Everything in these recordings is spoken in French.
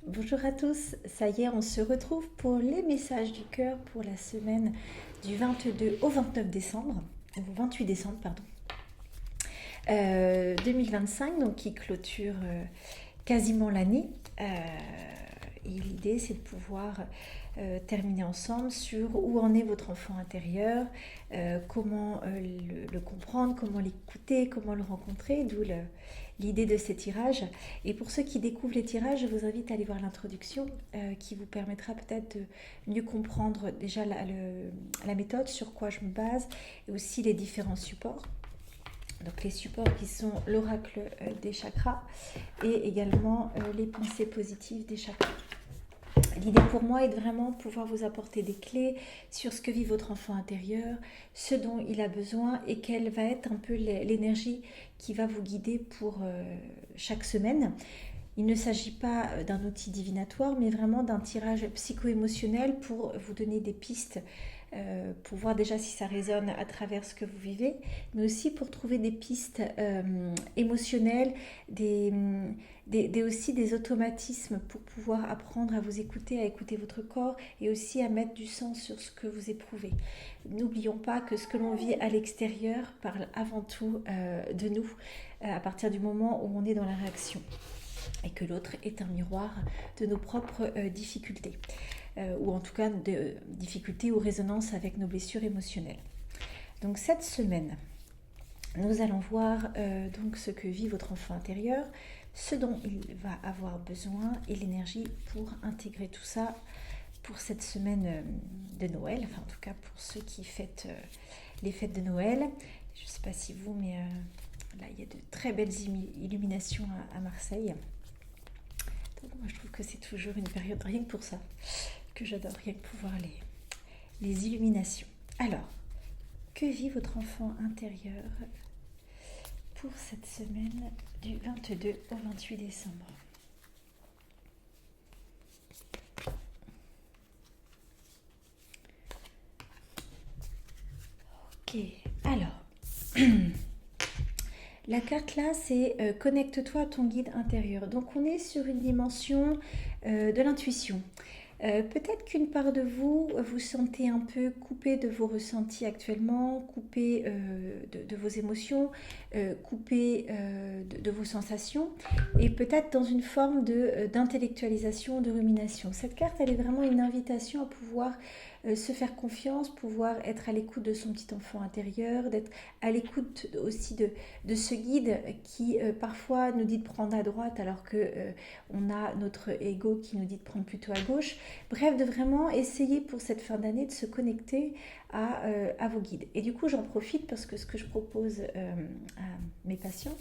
Bonjour à tous, ça y est, on se retrouve pour les messages du cœur pour la semaine du 22 au 29 décembre, au 28 décembre, pardon, 2025, donc qui clôture quasiment l'année. Et l'idée, c'est de pouvoir terminer ensemble sur où en est votre enfant intérieur, comment le comprendre, comment l'écouter, comment le rencontrer, d'où l'idée de ces tirages. Et pour ceux qui découvrent les tirages, je vous invite à aller voir l'introduction qui vous permettra peut-être de mieux comprendre déjà la méthode, sur quoi je me base, et aussi les différents supports. Donc les supports qui sont l'oracle des chakras et également les pensées positives des chakras. L'idée pour moi est de vraiment pouvoir vous apporter des clés sur ce que vit votre enfant intérieur, ce dont il a besoin et quelle va être un peu l'énergie qui va vous guider pour chaque semaine. Il ne s'agit pas d'un outil divinatoire, mais vraiment d'un tirage psycho-émotionnel pour vous donner des pistes, pour voir déjà si ça résonne à travers ce que vous vivez, mais aussi pour trouver des pistes émotionnelles, aussi des automatismes pour pouvoir apprendre à vous écouter, à écouter votre corps et aussi à mettre du sens sur ce que vous éprouvez. N'oublions pas que ce que l'on vit à l'extérieur parle avant tout de nous, à partir du moment où on est dans la réaction, et que l'autre est un miroir de nos propres difficultés, ou en tout cas de difficultés ou résonances avec nos blessures émotionnelles. Donc cette semaine, nous allons voir donc ce que vit votre enfant intérieur, ce dont il va avoir besoin et l'énergie pour intégrer tout ça pour cette semaine de Noël, enfin en tout cas pour ceux qui fêtent les fêtes de Noël. Je ne sais pas si vous, mais là il y a de très belles illuminations à Marseille. Donc moi je trouve que c'est toujours une période, rien que pour ça, que j'adore, rien que pouvoir les illuminations. Alors, que vit votre enfant intérieur pour cette semaine du 22 au 28 décembre? Ok, alors, la carte là, c'est connecte-toi à ton guide intérieur. Donc on est sur une dimension de l'intuition. Peut-être qu'une part de vous vous sentez un peu coupé de vos ressentis actuellement, coupé de vos émotions, coupé de vos sensations, et peut-être dans une forme d'intellectualisation, de rumination. Cette carte, elle est vraiment une invitation à pouvoir se faire confiance, pouvoir être à l'écoute de son petit enfant intérieur, d'être à l'écoute aussi de ce guide qui parfois nous dit de prendre à droite alors que on a notre ego qui nous dit de prendre plutôt à gauche. Bref, de vraiment essayer pour cette fin d'année de se connecter à vos guides. Et du coup, j'en profite parce que ce que je propose à mes patients,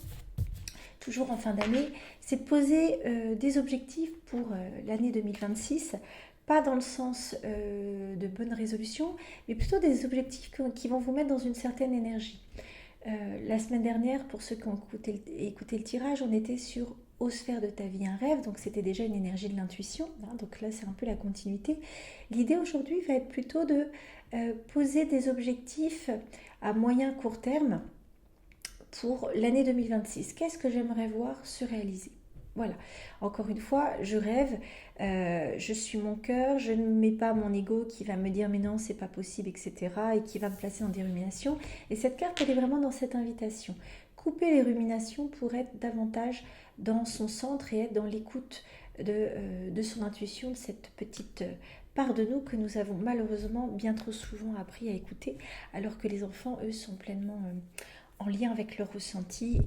toujours en fin d'année, c'est de poser des objectifs pour l'année 2026, pas dans le sens de bonnes résolutions, mais plutôt des objectifs qui vont vous mettre dans une certaine énergie. La semaine dernière, pour ceux qui ont écouté le tirage, on était sur ose faire de ta vie un rêve, donc c'était déjà une énergie de l'intuition, hein, donc là c'est un peu la continuité. L'idée aujourd'hui va être plutôt de poser des objectifs à moyen court terme pour l'année 2026. Qu'est-ce que j'aimerais voir se réaliser? Voilà, encore une fois, je rêve, je suis mon cœur, je ne mets pas mon ego qui va me dire mais non, c'est pas possible, etc. et qui va me placer en des ruminations. Et cette carte, elle est vraiment dans cette invitation. Couper les ruminations pour être davantage dans son centre et être dans l'écoute de son intuition, de cette petite part de nous que nous avons malheureusement bien trop souvent appris à écouter, alors que les enfants, eux, sont pleinement en lien avec leur ressenti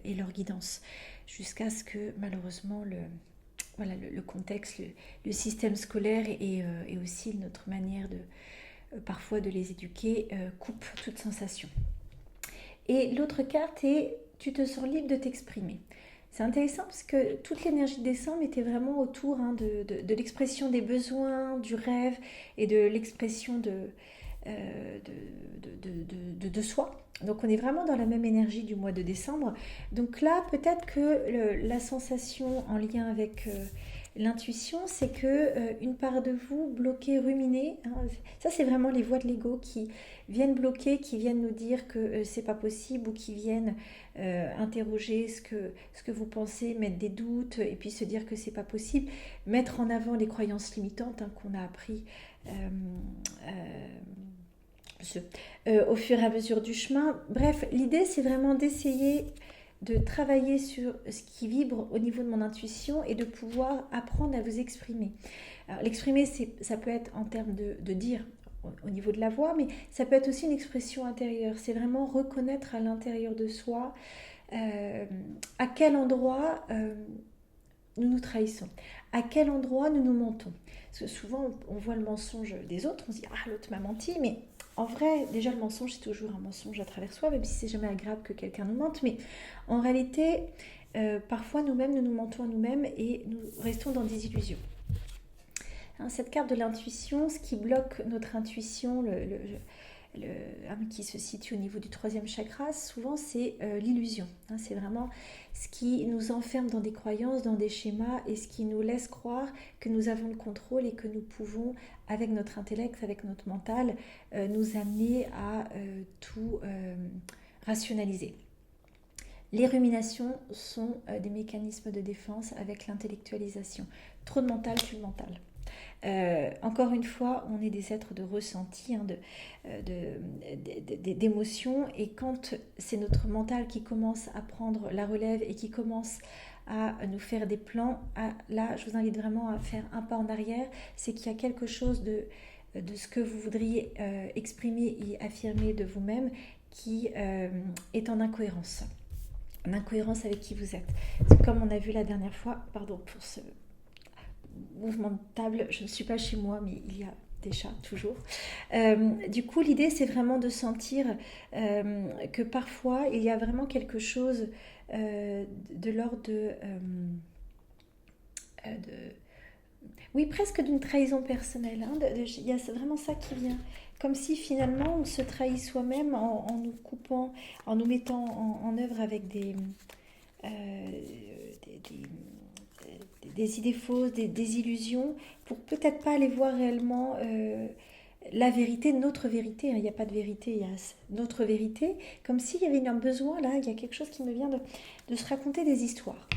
et leur guidance, jusqu'à ce que malheureusement le contexte, le système scolaire et aussi notre manière parfois de les éduquer coupe toute sensation. Et l'autre carte est tu te sens libre de t'exprimer. C'est intéressant parce que toute l'énergie de décembre était vraiment autour de l'expression des besoins, du rêve et de l'expression de soi. Donc on est vraiment dans la même énergie du mois de décembre. Donc là, peut-être que la sensation en lien avec l'intuition, c'est que une part de vous bloquée, ruminée, hein, ça c'est vraiment les voix de l'ego qui viennent bloquer, qui viennent nous dire que c'est pas possible ou qui viennent interroger ce que vous pensez, mettre des doutes et puis se dire que c'est pas possible, mettre en avant les croyances limitantes qu'on a appris euh, au fur et à mesure du chemin. Bref, l'idée c'est vraiment d'essayer de travailler sur ce qui vibre au niveau de mon intuition et de pouvoir apprendre à vous exprimer. Alors, l'exprimer, ça peut être en termes de dire au niveau de la voix, mais ça peut être aussi une expression intérieure. C'est vraiment reconnaître à l'intérieur de soi à quel endroit nous nous trahissons, à quel endroit nous nous mentons. Parce que souvent, on voit le mensonge des autres, on se dit « Ah, l'autre m'a menti », mais en vrai, déjà le mensonge, c'est toujours un mensonge à travers soi, même si c'est jamais agréable que quelqu'un nous mente. Mais en réalité, parfois nous-mêmes, nous nous mentons à nous-mêmes et nous restons dans des illusions. Hein, cette carte de l'intuition, ce qui bloque notre intuition, qui se situe au niveau du 3e chakra, souvent c'est l'illusion. Hein, c'est vraiment ce qui nous enferme dans des croyances, dans des schémas et ce qui nous laisse croire que nous avons le contrôle et que nous pouvons, avec notre intellect, avec notre mental, nous amener à tout rationaliser. Les ruminations sont des mécanismes de défense avec l'intellectualisation. Trop de mental, plus de mental. Encore une fois, on est des êtres de ressenti, hein, d'émotions, et quand c'est notre mental qui commence à prendre la relève et qui commence à nous faire des plans, là, je vous invite vraiment à faire un pas en arrière. C'est qu'il y a quelque chose de ce que vous voudriez exprimer et affirmer de vous-même qui est en incohérence. En incohérence avec qui vous êtes. C'est comme on a vu la dernière fois, pardon pour ce mouvement de table, je ne suis pas chez moi, mais il y a des chats toujours. Du coup, l'idée, c'est vraiment de sentir que parfois, il y a vraiment quelque chose de l'ordre oui, presque d'une trahison personnelle. Hein, il y a vraiment ça qui vient. Comme si finalement, on se trahit soi-même en nous coupant, en nous mettant en œuvre avec des idées fausses, des illusions, pour peut-être pas aller voir réellement la vérité, notre vérité. Il n'y a pas de vérité, il y a notre vérité. Comme s'il y avait un besoin, là, il y a quelque chose qui me vient de se raconter des histoires.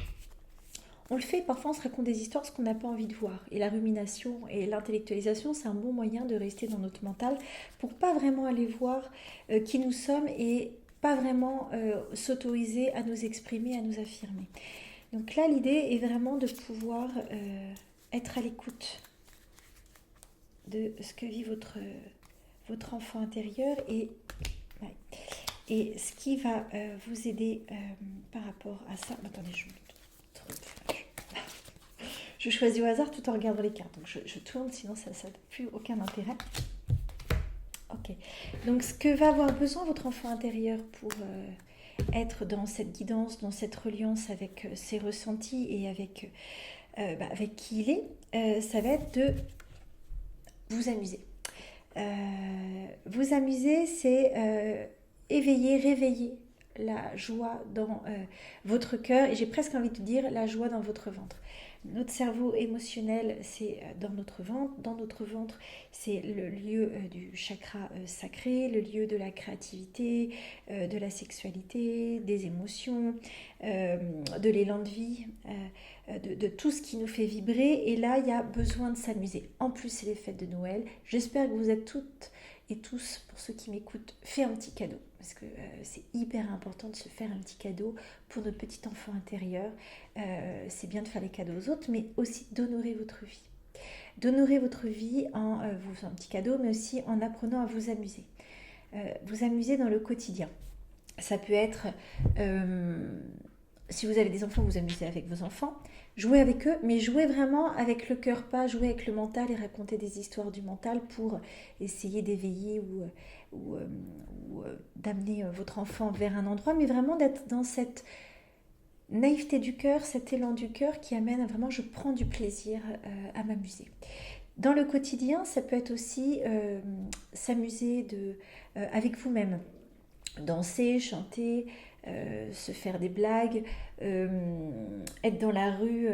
On le fait, parfois on se raconte des histoires parce qu'on n'a pas envie de voir. Et la rumination et l'intellectualisation, c'est un bon moyen de rester dans notre mental pour pas vraiment aller voir qui nous sommes et pas vraiment s'autoriser à nous exprimer, à nous affirmer. Donc là, l'idée est vraiment de pouvoir être à l'écoute de ce que vit votre enfant intérieur et ce qui va vous aider par rapport à ça. Attendez, je choisis au hasard tout en regardant les cartes. Donc je tourne, sinon ça n'a plus aucun intérêt. Ok. Donc ce que va avoir besoin votre enfant intérieur pour être dans cette guidance, dans cette reliance avec ses ressentis et avec qui il est, ça va être de vous amuser. Vous amuser, c'est éveiller, réveiller la joie dans votre cœur, et j'ai presque envie de dire la joie dans votre ventre. Notre cerveau émotionnel, c'est dans notre ventre. Dans notre ventre, c'est le lieu du chakra sacré, le lieu de la créativité, de la sexualité, des émotions, de l'élan de vie, de tout ce qui nous fait vibrer. Et là, il y a besoin de s'amuser. En plus, c'est les fêtes de Noël. J'espère que vous êtes toutes et tous, pour ceux qui m'écoutent, fait un petit cadeau. Parce que c'est hyper important de se faire un petit cadeau pour notre petit enfant intérieur. C'est bien de faire les cadeaux aux autres, mais aussi d'honorer votre vie. D'honorer votre vie en vous faisant un petit cadeau, mais aussi en apprenant à vous amuser. Vous amuser dans le quotidien. Ça peut être, si vous avez des enfants, vous amusez avec vos enfants. Jouez avec eux, mais jouez vraiment avec le cœur, pas jouer avec le mental et raconter des histoires du mental pour essayer d'éveiller ou d'amener votre enfant vers un endroit, mais vraiment d'être dans cette naïveté du cœur, cet élan du cœur qui amène à vraiment je prends du plaisir à m'amuser. Dans le quotidien, ça peut être aussi s'amuser avec vous-même. Danser, chanter, se faire des blagues, être dans la rue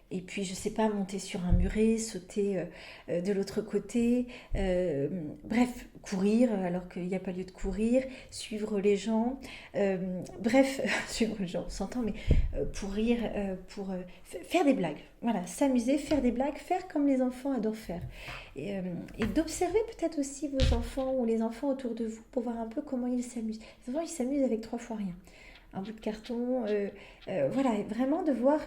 et puis je sais pas, monter sur un muret, sauter de l'autre côté, euh, bref, courir alors qu'il n'y a pas lieu de courir, suivre les gens, bref, suivre les gens, on s'entend, mais pour rire, faire des blagues, voilà, s'amuser, faire des blagues, faire comme les enfants adorent faire. Et, euh, et d'observer peut-être aussi vos enfants ou les enfants autour de vous pour voir un peu comment ils s'amusent. Les enfants, ils s'amusent avec trois fois rien. Un bout de carton, voilà, vraiment de voir,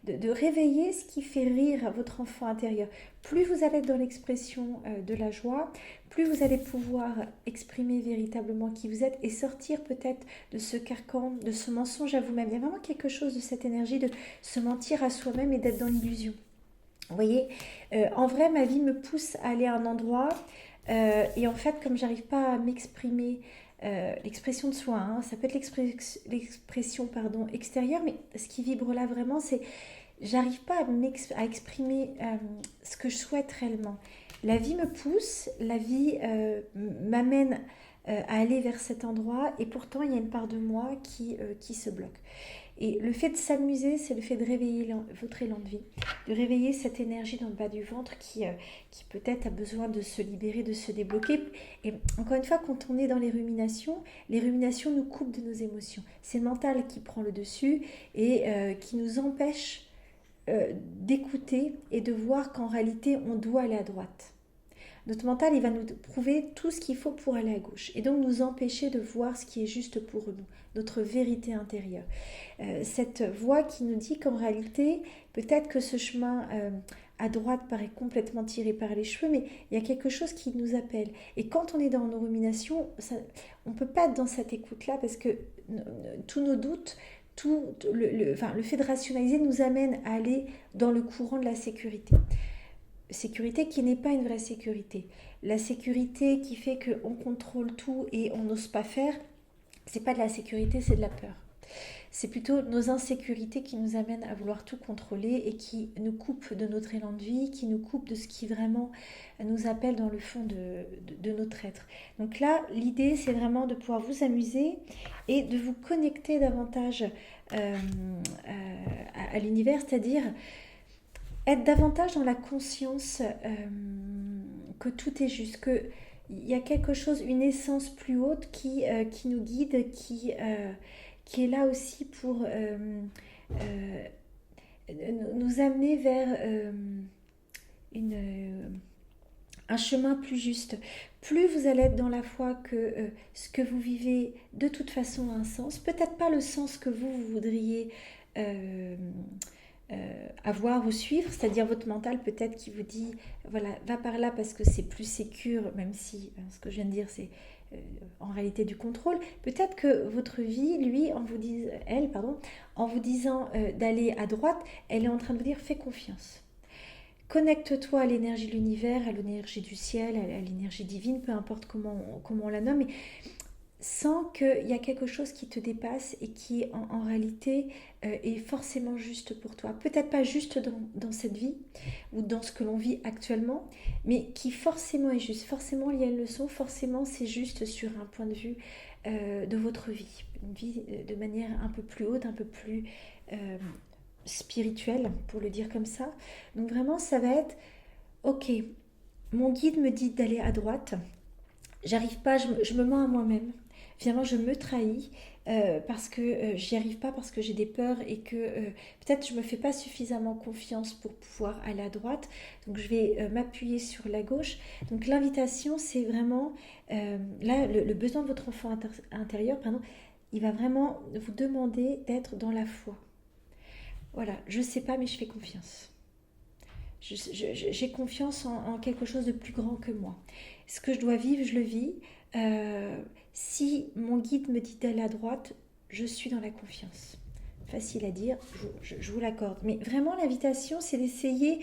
de réveiller ce qui fait rire votre enfant intérieur. Plus vous allez être dans l'expression de la joie, plus vous allez pouvoir exprimer véritablement qui vous êtes et sortir peut-être de ce carcan, de ce mensonge à vous-même. Il y a vraiment quelque chose de cette énergie de se mentir à soi-même et d'être dans l'illusion. Vous voyez, en vrai, ma vie me pousse à aller à un endroit et en fait, comme j'arrive pas à m'exprimer, l'expression de soi, hein, ça peut être l'expression pardon, extérieure, mais ce qui vibre là vraiment, c'est j'arrive pas à exprimer ce que je souhaite réellement. La vie me pousse, la vie m'amène à aller vers cet endroit et pourtant il y a une part de moi qui se bloque. Et le fait de s'amuser, c'est le fait de réveiller votre élan de vie, de réveiller cette énergie dans le bas du ventre qui peut-être a besoin de se libérer, de se débloquer. Et encore une fois, quand on est dans les ruminations nous coupent de nos émotions. C'est le mental qui prend le dessus et qui nous empêche d'écouter et de voir qu'en réalité, on doit aller à droite. Notre mental, il va nous prouver tout ce qu'il faut pour aller à gauche et donc nous empêcher de voir ce qui est juste pour nous, notre vérité intérieure. Cette voix qui nous dit qu'en réalité, peut-être que ce chemin à droite paraît complètement tiré par les cheveux, mais il y a quelque chose qui nous appelle. Et quand on est dans nos ruminations, on ne peut pas être dans cette écoute-là parce que tous nos doutes, le fait de rationaliser nous amène à aller dans le courant de la sécurité. Sécurité qui n'est pas une vraie sécurité. La sécurité qui fait qu'on contrôle tout et on n'ose pas faire, c'est pas de la sécurité, c'est de la peur. C'est plutôt nos insécurités qui nous amènent à vouloir tout contrôler et qui nous coupent de notre élan de vie, qui nous coupent de ce qui vraiment nous appelle dans le fond de notre être. Donc là, l'idée, c'est vraiment de pouvoir vous amuser et de vous connecter davantage à l'univers, c'est-à-dire être davantage dans la conscience que tout est juste, qu'il y a quelque chose, une essence plus haute qui nous guide, qui est là aussi pour nous amener vers un chemin plus juste. Plus vous allez être dans la foi que ce que vous vivez de toute façon a un sens, peut-être pas le sens que vous voudriez avoir ou suivre, c'est-à-dire votre mental peut-être qui vous dit voilà, va par là parce que c'est plus sécure, même si ce que je viens de dire c'est en réalité du contrôle. Peut-être que votre vie, lui, en vous disant d'aller à droite, elle est en train de vous dire fais confiance. Connecte-toi à l'énergie de l'univers, à l'énergie du ciel, à l'énergie divine, peu importe comment on la nomme, mais sans qu'il y a quelque chose qui te dépasse et qui en réalité est forcément juste pour toi. Peut-être pas juste dans cette vie ou dans ce que l'on vit actuellement, mais qui forcément est juste. Forcément il y a une leçon, forcément c'est juste sur un point de vue de votre vie. Une vie de manière un peu plus haute, un peu plus spirituelle, pour le dire comme ça. Donc vraiment ça va être, ok, mon guide me dit d'aller à droite, j'arrive pas, je me mens à moi-même. Finalement, je me trahis parce que j'y arrive pas, parce que j'ai des peurs et que peut-être je me fais pas suffisamment confiance pour pouvoir aller à droite. Donc, je vais m'appuyer sur la gauche. Donc, l'invitation, c'est vraiment là le besoin de votre enfant intérieur, pardon, il va vraiment vous demander d'être dans la foi. Voilà, je sais pas, mais je fais confiance. J'ai confiance en quelque chose de plus grand que moi. Ce que je dois vivre, je le vis. Si mon guide me dit d'aller à droite, je suis dans la confiance. Facile à dire, je vous l'accorde. Mais vraiment, l'invitation, c'est d'essayer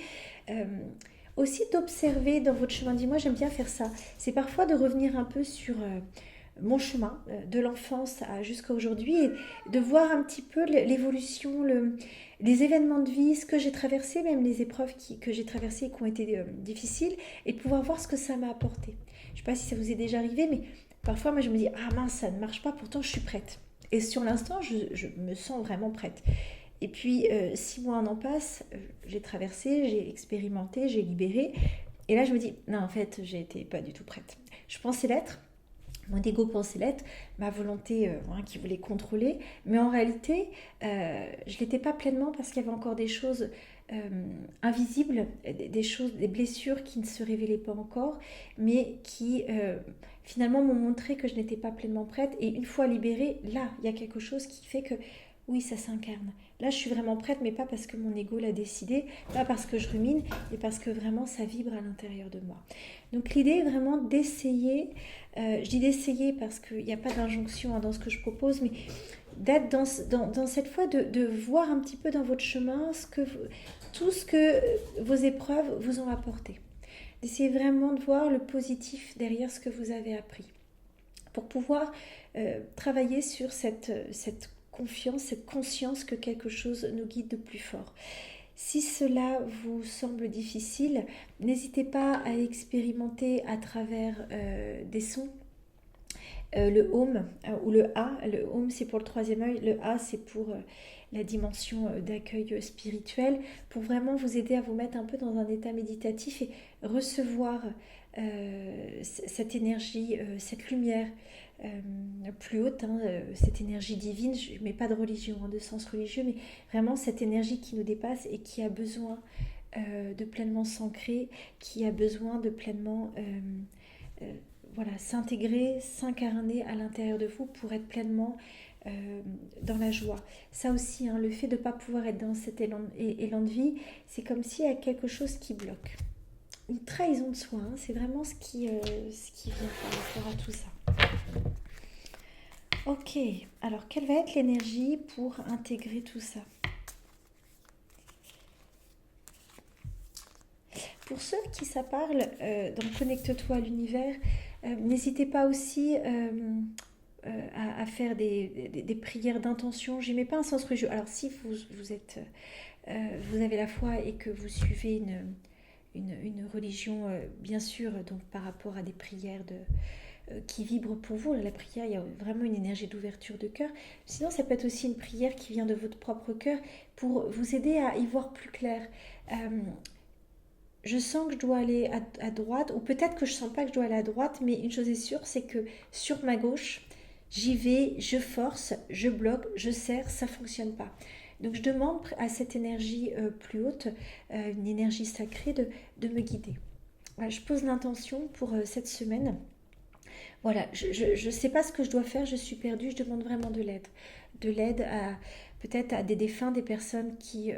aussi d'observer dans votre chemin. Dis-moi, j'aime bien faire ça. C'est parfois de revenir un peu sur mon chemin de l'enfance jusqu'à aujourd'hui et de voir un petit peu l'évolution, les événements de vie, ce que j'ai traversé, même les épreuves que j'ai traversées et qui ont été difficiles, et de pouvoir voir ce que ça m'a apporté. Je ne sais pas si ça vous est déjà arrivé, mais parfois moi je me dis, ah mince, ça ne marche pas, pourtant je suis prête. Et sur l'instant, je me sens vraiment prête. Et puis, 6 mois en passe, j'ai traversé, j'ai expérimenté, j'ai libéré. Et là, je me dis, non, en fait, j'étais pas du tout prête. Je pensais l'être, mon ego pensait l'être, ma volonté qui voulait contrôler, mais en réalité, je ne l'étais pas pleinement parce qu'il y avait encore des choses invisibles, des choses, des blessures qui ne se révélaient pas encore, mais qui finalement m'ont montré que je n'étais pas pleinement prête. Et une fois libérée, là, il y a quelque chose qui fait que oui, ça s'incarne. Là, je suis vraiment prête, mais pas parce que mon ego l'a décidé, pas parce que je rumine, mais parce que vraiment ça vibre à l'intérieur de moi. Donc l'idée est vraiment d'essayer, je dis d'essayer parce qu'il n'y a pas d'injonction dans ce que je propose, mais d'être dans cette foi, de voir un petit peu dans votre chemin tout ce que vos épreuves vous ont apporté. D'essayer vraiment de voir le positif derrière ce que vous avez appris. Pour pouvoir travailler sur cette confiance, cette conscience que quelque chose nous guide de plus fort. Si cela vous semble difficile, n'hésitez pas à expérimenter à travers des sons. Le home ou le A, le home c'est pour le troisième œil, le A c'est pour la dimension d'accueil spirituel, pour vraiment vous aider à vous mettre un peu dans un état méditatif et recevoir cette énergie, cette lumière plus haute, cette énergie divine. Je ne mets pas de religion, de sens religieux, mais vraiment cette énergie qui nous dépasse et qui a besoin de pleinement s'ancrer, qui a besoin de pleinement voilà, s'intégrer, s'incarner à l'intérieur de vous pour être pleinement dans la joie. Ça aussi, le fait de ne pas pouvoir être dans cet élan de vie, c'est comme s'il y a quelque chose qui bloque. Une trahison de soi, c'est vraiment ce qui vient par rapport à tout ça. Ok, alors quelle va être l'énergie pour intégrer tout ça? Pour ceux qui ça parle, dans Connecte-toi à l'univers, n'hésitez pas aussi à faire des prières d'intention. Je n'y mets pas un sens religieux. Alors si vous avez la foi et que vous suivez une religion, bien sûr, donc par rapport à des prières qui vibrent pour vous, la prière, il y a vraiment une énergie d'ouverture de cœur. Sinon, ça peut être aussi une prière qui vient de votre propre cœur pour vous aider à y voir plus clair. Je sens que je dois aller à droite, ou peut-être que je ne sens pas que je dois aller à droite, mais une chose est sûre, c'est que sur ma gauche, j'y vais, je force, je bloque, je serre, ça ne fonctionne pas. Donc je demande à cette énergie plus haute, une énergie sacrée, de me guider. Voilà, je pose l'intention pour cette semaine. Voilà, je ne sais pas ce que je dois faire, je suis perdue, je demande vraiment de l'aide. De l'aide à peut-être à des défunts, des personnes qui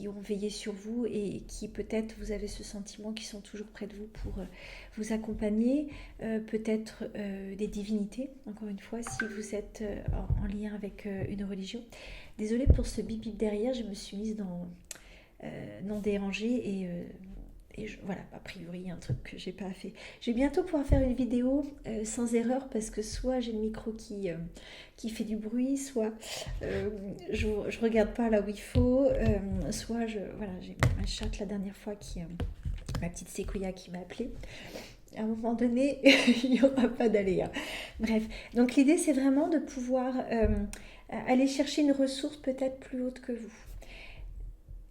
ont veillé sur vous et qui peut-être vous avez ce sentiment qui sont toujours près de vous pour vous accompagner. Peut-être des divinités, encore une fois, si vous êtes en lien avec une religion. Désolée pour ce bip bip derrière, je me suis mise dans non dérangé et voilà, a priori, il y a un truc que j'ai pas fait. Je vais bientôt pouvoir faire une vidéo sans erreur parce que soit j'ai le micro qui fait du bruit, soit je regarde pas là où il faut, soit voilà, j'ai ma chatte la dernière fois ma petite séquoia qui m'a appelée. À un moment donné, il n'y aura pas d'aléa. Bref, donc l'idée c'est vraiment de pouvoir aller chercher une ressource peut-être plus haute que vous.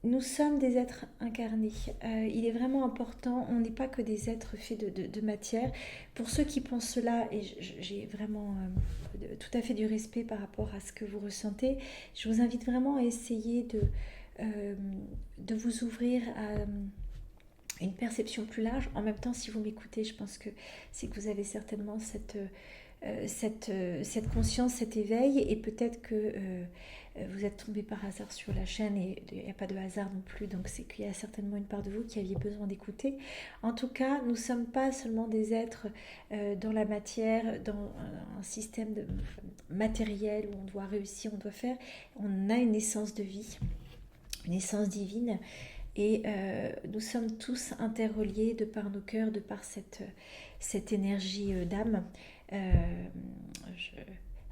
Nous sommes des êtres incarnés. Il est vraiment important, on n'est pas que des êtres faits de matière. Pour ceux qui pensent cela, et j'ai vraiment tout à fait du respect par rapport à ce que vous ressentez, je vous invite vraiment à essayer de vous ouvrir à une perception plus large. En même temps, si vous m'écoutez, je pense que c'est que vous avez certainement cette conscience, cet éveil, et peut-être que vous êtes tombé par hasard sur la chaîne et il n'y a pas de hasard non plus, donc c'est qu'il y a certainement une part de vous qui aviez besoin d'écouter. En tout cas, nous ne sommes pas seulement des êtres dans la matière, dans un système matériel où on doit réussir, on doit faire. On a une essence de vie, une essence divine, et nous sommes tous interreliés de par nos cœurs, de par cette énergie d'âme. je-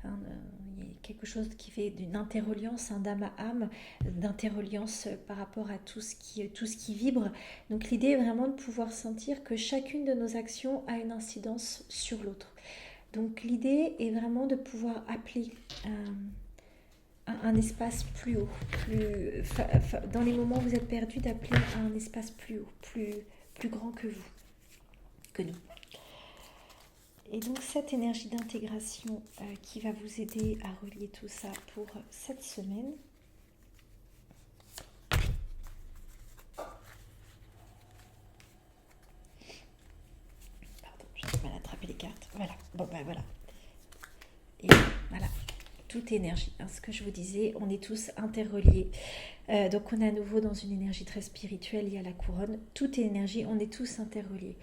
il y a quelque chose qui fait d'une interreliance d'âme à âme, d'interreliance par rapport à tout ce qui vibre. Donc l'idée est vraiment de pouvoir sentir que chacune de nos actions a une incidence sur l'autre. Donc l'idée est vraiment de pouvoir appeler un espace plus haut, dans les moments où vous êtes perdu, d'appeler à un espace plus haut, plus grand que vous, que nous. Et donc cette énergie d'intégration qui va vous aider à relier tout ça pour cette semaine. Pardon, j'ai du mal à attraper les cartes. Voilà, bon ben voilà. Et voilà, toute énergie. Hein, ce que je vous disais, on est tous interreliés. Donc on est à nouveau dans une énergie très spirituelle liée à la couronne. Toute énergie, on est tous interreliés.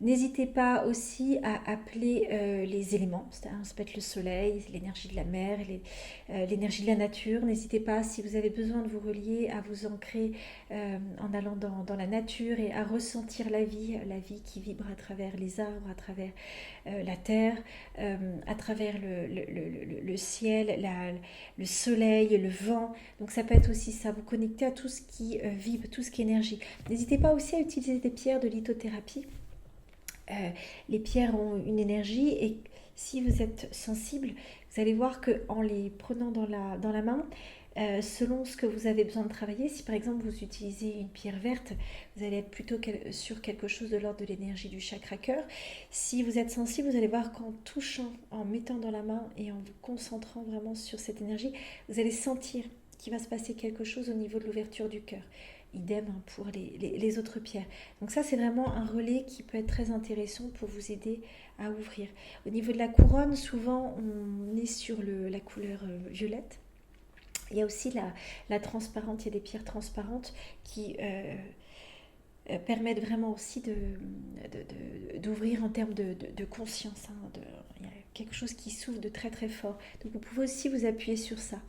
N'hésitez pas aussi à appeler les éléments, ça peut être le soleil, l'énergie de la mer, l'énergie de la nature. N'hésitez pas, si vous avez besoin de vous relier, à vous ancrer en allant dans la nature et à ressentir la vie qui vibre à travers les arbres, à travers la terre, à travers le ciel, le soleil, le vent. Donc ça peut être aussi ça, vous connecter à tout ce qui vibre, tout ce qui est énergie. N'hésitez pas aussi à utiliser des pierres de lithothérapie. Les pierres ont une énergie et si vous êtes sensible, vous allez voir qu'en les prenant dans la main, selon ce que vous avez besoin de travailler, si par exemple vous utilisez une pierre verte, vous allez être plutôt sur quelque chose de l'ordre de l'énergie du chakra cœur. Si vous êtes sensible, vous allez voir qu'en touchant, en mettant dans la main et en vous concentrant vraiment sur cette énergie, vous allez sentir qu'il va se passer quelque chose au niveau de l'ouverture du cœur. Idem pour les autres pierres. Donc ça, c'est vraiment un relais qui peut être très intéressant pour vous aider à ouvrir. Au niveau de la couronne, souvent, on est sur la couleur violette. Il y a aussi la transparente, il y a des pierres transparentes qui permettent vraiment aussi d'ouvrir en termes de conscience. Il y a quelque chose qui s'ouvre de très très fort. Donc vous pouvez aussi vous appuyer sur ça.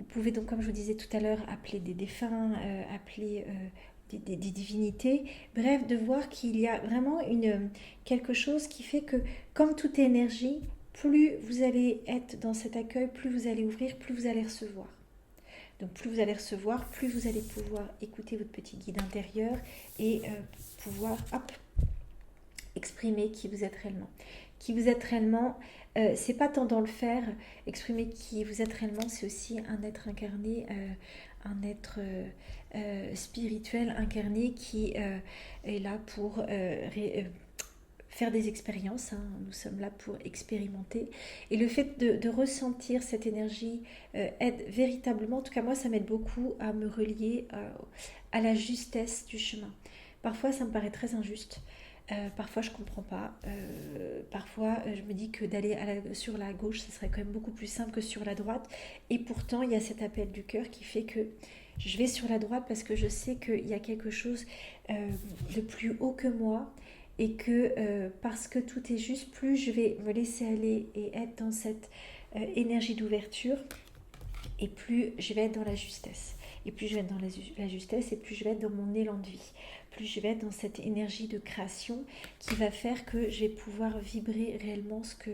Vous pouvez donc, comme je vous disais tout à l'heure, appeler des défunts, appeler des divinités. Bref, de voir qu'il y a vraiment quelque chose qui fait que, comme toute énergie, plus vous allez être dans cet accueil, plus vous allez ouvrir, plus vous allez recevoir. Donc plus vous allez recevoir, plus vous allez pouvoir écouter votre petit guide intérieur et pouvoir exprimer qui vous êtes réellement. Qui vous êtes réellement, c'est pas tant dans le faire, exprimer qui vous êtes réellement, c'est aussi un être incarné, un être spirituel incarné qui est là pour faire des expériences. Nous sommes là pour expérimenter. Et le fait de ressentir cette énergie aide véritablement, en tout cas moi ça m'aide beaucoup à me relier à la justesse du chemin. Parfois ça me paraît très injuste. Parfois je comprends pas, parfois je me dis que d'aller sur la gauche ce serait quand même beaucoup plus simple que sur la droite, et pourtant il y a cet appel du cœur qui fait que je vais sur la droite parce que je sais qu'il y a quelque chose de plus haut que moi, et que parce que tout est juste, plus je vais me laisser aller et être dans cette énergie d'ouverture, et plus je vais être dans la justesse. Et plus je vais être dans la justesse, et plus je vais être dans mon élan de vie. Plus je vais être dans cette énergie de création qui va faire que je vais pouvoir vibrer réellement ce que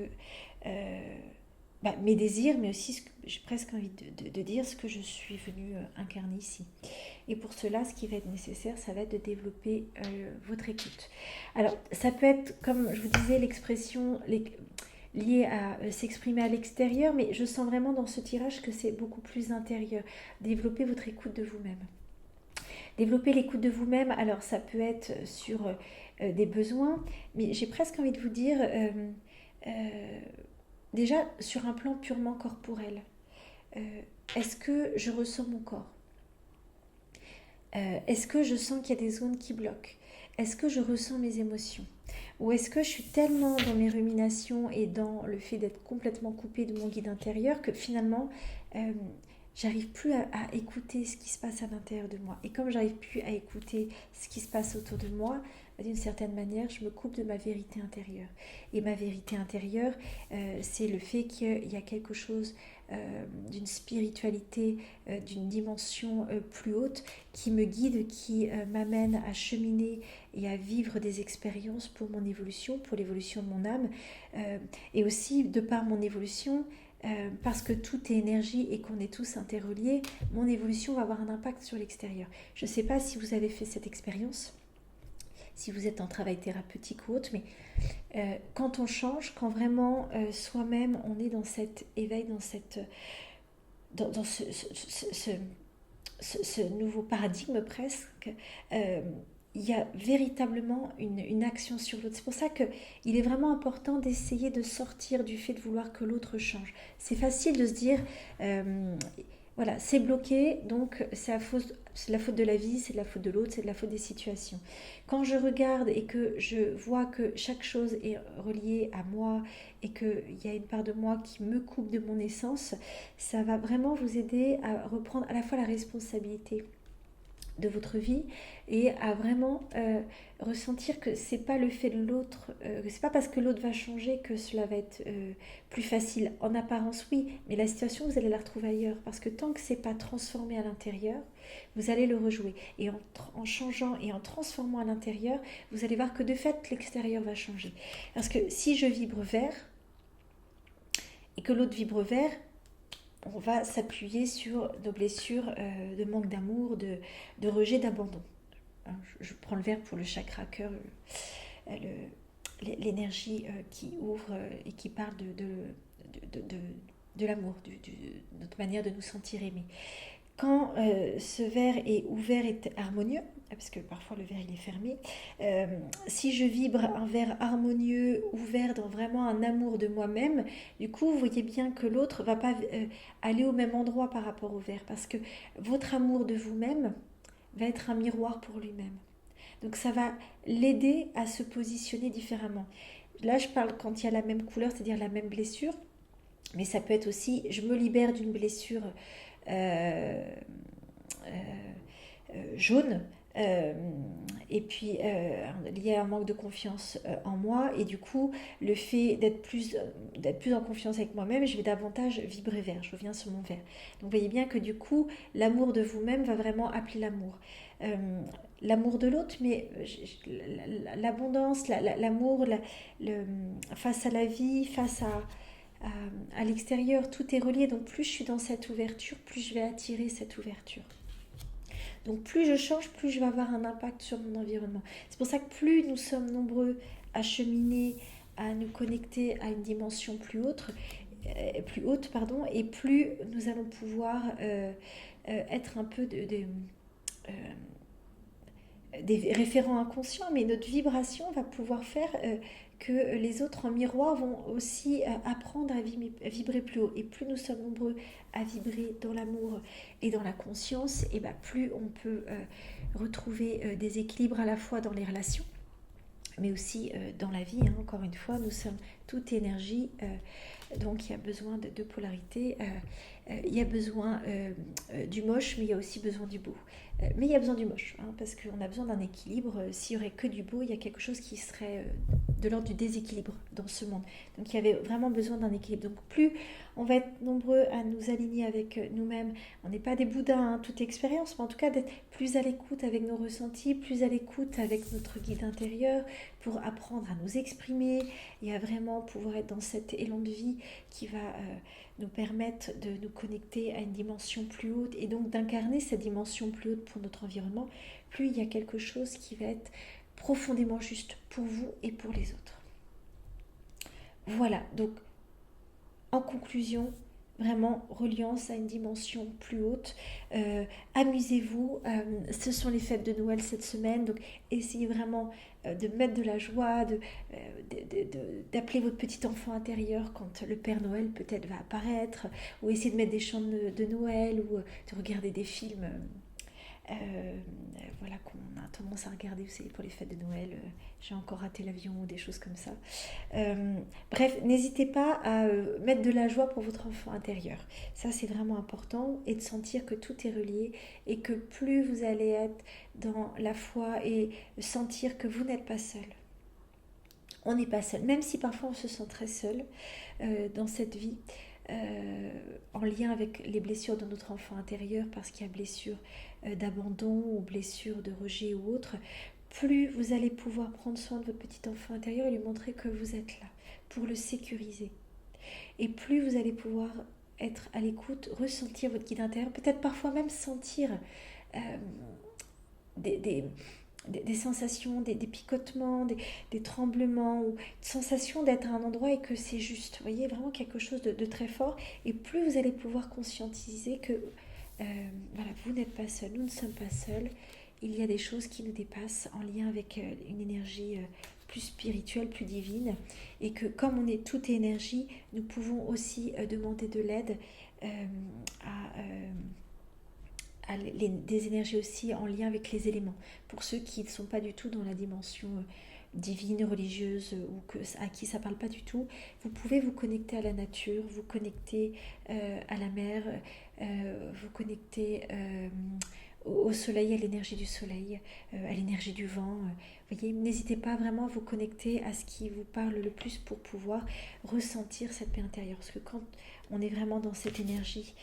mes désirs, mais aussi j'ai presque envie de dire ce que je suis venue incarner ici. Et pour cela, ce qui va être nécessaire, ça va être de développer votre écoute. Alors, ça peut être, comme je vous disais, l'expression liée à s'exprimer à l'extérieur, mais je sens vraiment dans ce tirage que c'est beaucoup plus intérieur. Développer votre écoute de vous-même. Développer l'écoute de vous-même, alors ça peut être sur des besoins, mais j'ai presque envie de vous dire, déjà sur un plan purement corporel, est-ce que je ressens mon corps ? Est-ce que je sens qu'il y a des zones qui bloquent ? Est-ce que je ressens mes émotions ? Ou est-ce que je suis tellement dans mes ruminations et dans le fait d'être complètement coupée de mon guide intérieur que finalement j'arrive plus à écouter ce qui se passe à l'intérieur de moi. Et comme j'arrive plus à écouter ce qui se passe autour de moi, d'une certaine manière, je me coupe de ma vérité intérieure. Et ma vérité intérieure, c'est le fait qu'il y a quelque chose d'une spiritualité, d'une dimension plus haute qui me guide, qui m'amène à cheminer et à vivre des expériences pour mon évolution, pour l'évolution de mon âme. Et aussi, de par mon évolution, parce que tout est énergie et qu'on est tous interreliés, mon évolution va avoir un impact sur l'extérieur. Je ne sais pas si vous avez fait cette expérience, si vous êtes en travail thérapeutique ou autre, mais quand on change, quand vraiment soi-même on est dans cet éveil, dans ce nouveau paradigme presque, il y a véritablement une action sur l'autre. C'est pour ça qu'il est vraiment important d'essayer de sortir du fait de vouloir que l'autre change. C'est facile de se dire, voilà, c'est bloqué, donc c'est la faute de la vie, c'est de la faute de l'autre, c'est de la faute des situations. Quand je regarde et que je vois que chaque chose est reliée à moi et qu'il y a une part de moi qui me coupe de mon essence, ça va vraiment vous aider à reprendre à la fois la responsabilité de votre vie et à vraiment ressentir que c'est pas le fait de l'autre, c'est pas parce que l'autre va changer que cela va être plus facile. En apparence, oui, mais la situation, vous allez la retrouver ailleurs parce que tant que c'est pas transformé à l'intérieur, vous allez le rejouer. Et en changeant et en transformant à l'intérieur, vous allez voir que de fait, l'extérieur va changer. Parce que si je vibre vert et que l'autre vibre vert, on va s'appuyer sur nos blessures de manque d'amour, de rejet, d'abandon. Je prends le verbe pour le chakra cœur, l'énergie qui ouvre et qui parle de l'amour, de notre manière de nous sentir aimés. Quand ce verre est ouvert et harmonieux, parce que parfois le verre il est fermé, si je vibre un verre harmonieux, ouvert dans vraiment un amour de moi-même, du coup vous voyez bien que l'autre ne va pas aller au même endroit par rapport au verre, parce que votre amour de vous-même va être un miroir pour lui-même. Donc ça va l'aider à se positionner différemment. Là je parle quand il y a la même couleur, c'est-à-dire la même blessure, mais ça peut être aussi, je me libère d'une blessure jaune, et puis lié à un manque de confiance en moi, et du coup le fait d'être plus en confiance avec moi-même, je vais davantage vibrer vert, je reviens sur mon vert. Donc vous voyez bien que du coup l'amour de vous-même va vraiment appeler l'amour, l'amour de l'autre, mais l'abondance, l'amour, face à la vie, face à l'extérieur, tout est relié. Donc plus je suis dans cette ouverture, plus je vais attirer cette ouverture. Donc plus je change, plus je vais avoir un impact sur mon environnement. C'est pour ça que plus nous sommes nombreux à cheminer, à nous connecter à une dimension plus haute, et plus nous allons pouvoir être un peu des référents inconscients, mais notre vibration va pouvoir faire que les autres en miroir vont aussi apprendre à vibrer plus haut. Et plus nous sommes nombreux à vibrer dans l'amour et dans la conscience, et plus on peut retrouver des équilibres à la fois dans les relations, mais aussi dans la vie. Encore une fois, nous sommes toute énergie, donc il y a besoin de polarité, il y a besoin du moche, mais il y a aussi besoin du beau. Mais il y a besoin du moche, parce qu'on a besoin d'un équilibre. S'il n'y aurait que du beau, il y a quelque chose qui serait de l'ordre du déséquilibre dans ce monde. Donc il y avait vraiment besoin d'un équilibre. Donc plus on va être nombreux à nous aligner avec nous-mêmes, on n'est pas des bouddhas, toute expérience, mais en tout cas d'être plus à l'écoute avec nos ressentis, plus à l'écoute avec notre guide intérieur, pour apprendre à nous exprimer et à vraiment pouvoir être dans cet élan de vie qui va nous permettre de nous connecter à une dimension plus haute et donc d'incarner cette dimension plus haute pour notre environnement. Plus il y a quelque chose qui va être profondément juste pour vous et pour les autres. Voilà, donc en conclusion, vraiment reliance à une dimension plus haute. Amusez-vous, ce sont les fêtes de Noël cette semaine, donc essayez vraiment de mettre de la joie, d'appeler votre petit enfant intérieur quand le Père Noël peut-être va apparaître, ou essayer de mettre des chants de Noël, ou de regarder des films voilà, qu'on a tendance à regarder, vous savez, pour les fêtes de Noël, j'ai encore raté l'avion ou des choses comme ça. Bref, n'hésitez pas à mettre de la joie pour votre enfant intérieur. Ça, c'est vraiment important, et de sentir que tout est relié et que plus vous allez être dans la foi et sentir que vous n'êtes pas seul. On n'est pas seul, même si parfois on se sent très seul dans cette vie, en lien avec les blessures de notre enfant intérieur, parce qu'il y a blessure d'abandon ou blessure de rejet ou autre. Plus vous allez pouvoir prendre soin de votre petit enfant intérieur et lui montrer que vous êtes là pour le sécuriser. Et plus vous allez pouvoir être à l'écoute, ressentir votre guide intérieur, peut-être parfois même sentir euh, des, des, des sensations, des picotements, des tremblements, ou des sensations d'être à un endroit et que c'est juste. Vous voyez, vraiment quelque chose de très fort. Et plus vous allez pouvoir conscientiser que voilà, vous n'êtes pas seul, nous ne sommes pas seuls. Il y a des choses qui nous dépassent en lien avec une énergie plus spirituelle, plus divine. Et que comme on est toute énergie, nous pouvons aussi demander de l'aide des énergies aussi en lien avec les éléments. Pour ceux qui ne sont pas du tout dans la dimension divine, religieuse, ou à qui ça ne parle pas du tout, vous pouvez vous connecter à la nature, vous connecter à la mer, vous connecter au soleil, à l'énergie du soleil, à l'énergie du vent. Voyez, n'hésitez pas vraiment à vous connecter à ce qui vous parle le plus pour pouvoir ressentir cette paix intérieure. Parce que quand on est vraiment dans cette énergie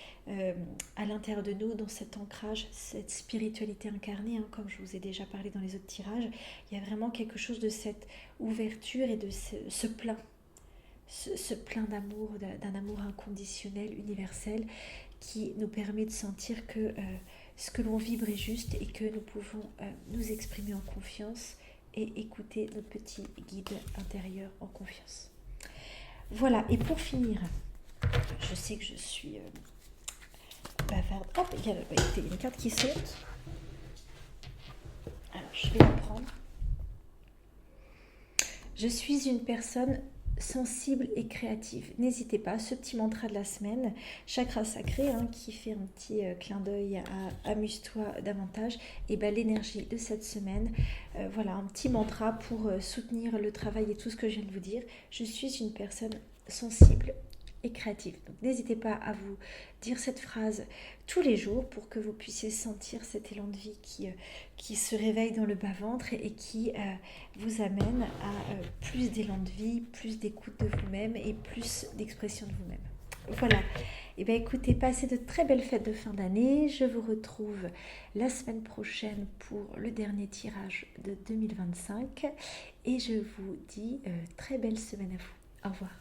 à l'intérieur de nous, dans cet ancrage, cette spiritualité incarnée, comme je vous ai déjà parlé dans les autres tirages, il y a vraiment quelque chose de cette ouverture et de ce plein. Ce plein d'amour, d'un amour inconditionnel, universel, qui nous permet de sentir que ce que l'on vibre est juste et que nous pouvons nous exprimer en confiance et écouter notre petit guide intérieur en confiance. Voilà, et pour finir, je sais que je suis bavarde. Hop, il y a une carte qui saute. Alors, je vais la prendre. Je suis une personne sensible et créative. N'hésitez pas, ce petit mantra de la semaine, chakra sacré, qui fait un petit clin d'œil à amuse-toi davantage, et l'énergie de cette semaine, voilà, un petit mantra pour soutenir le travail et tout ce que je viens de vous dire. Je suis une personne sensible et créative. Donc n'hésitez pas à vous dire cette phrase tous les jours pour que vous puissiez sentir cet élan de vie qui se réveille dans le bas-ventre et qui vous amène à plus d'élan de vie, plus d'écoute de vous-même et plus d'expression de vous-même. Voilà. Et bien écoutez, passez de très belles fêtes de fin d'année. Je vous retrouve la semaine prochaine pour le dernier tirage de 2025 et je vous dis très belle semaine à vous. Au revoir.